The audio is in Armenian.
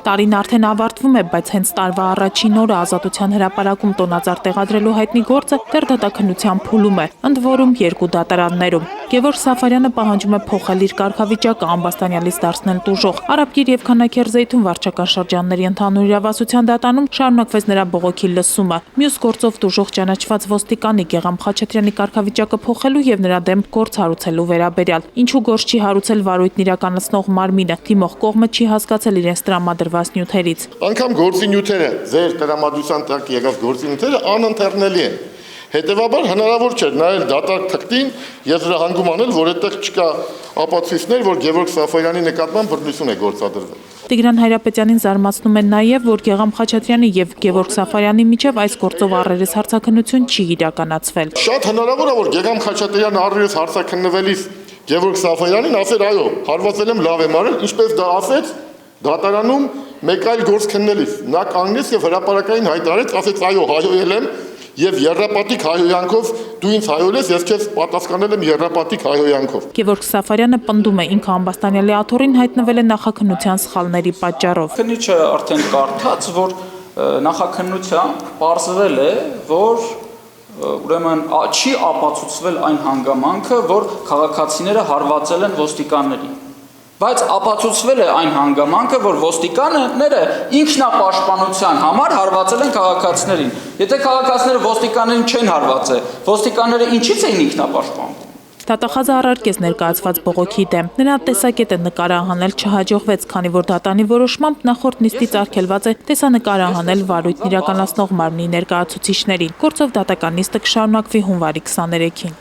Տարին արդեն ավարտվում է, բայց հենց տարվա առաջին օրը Ազատության հրապարակում տոնածառ տեղադրելու հայտնի գործը դեռ դատաքննության փուլում է, ընդ որում 2 դատարաններում։ Գևորգ Սաֆարյանը պահանջում է փոխել իր կարգավիճակը, Ամբաստանյալից դարձնել տուժող։ Արաբկիր եւ Քանաքերձեյթուն վարչական շրջանների ընդհանուր իրավասության դատանում շարունակվեց նրա բողոքի լսումը։ Մյուս գործով տուժող ճանաչված ոստիկանի Գեգամ Խաչատրյանի կարգավիճակը փոխելու եւ նրա դեմ գործ հարուցելու վերաբերյալ։ Ինչու գործ չի հարուցել վարույթն իրականացնող մարմինը, դիմող կողմը չի հասկացել իրենց տրամադրված նյութերից։ Անկամ գործի նյութերը, ձեր տրամադրության տակ եղած գործի նյութերը անընթեռնելի են։ Հետևաբար հնարավոր չէ նայել դատարկ թղթին եւ դրա հանգում անել, որ այդտեղ չկա ապացույցներ, որ Գևորգ Սաֆարյանի նկատմամբ բռնություն է գործադրվել։ Տիգրան Հայրապետյանին զարմացնում է նաև, որ Գեգամ Խաչատրյանի եւ Գևորգ Սաֆարյանի միջև այս գործով առերես հարցաքննություն չի իրականացվել։ Շատ հնարավոր է, որ Գեգամ Խաչատրյանը առերես հարցաքննվելիս Գևորգ Սաֆարյանին ասեր այո, հարվածել եմ, լավ եմ արել, ինչպես դա ասեց դատարանում մեկ այլ գործ քննելիս։ Նա կանգնեց եւ հրապարակային հայտարարեց, ասեց այո, հայոյել եմ եւ երրապատիկ հայոյանքով դու ինձ հայոյել ես քեզ պատասխանել եմ երրապատիկ հայոյանքով։ Գևորգ Սաֆարյանը պնդում է ինքը Ամբաստանյալի աթոռին հայտնվել է նախաքննության սխալների պատճառով։ Քննիչը արդեն կարդաց, որ նախաքննությամբ պարզվել է, որ ուրեմն չի ապացուցվել այն հանգամանքը, որ քաղաքացիները հարվածել են ոստիկաններին։ Բայց ապացուցվել է այն հանգամանքը, որ ոստիկանները ինքնապաշտպանության համար հարվածել են քաղաքացիներին։ Եթե քաղաքացիները ոստիկաններին չեն հարվածել, ոստիկանները ինչից էին ինքնապաշտպանում։ Դատախազը առարկեց ներկայացված բողոքի դեմ։ Նրա տեսակետը նկարահանել չհաջողվեց, քանի որ դատանի որոշմամբ նախորդ նիստից արգելված է տեսանկարահանել վարույթն իրականացնող մարմնի ներկայացուցիչներին։ Գործով դատական նիստը կշարունակվի հունվարի 23-ին։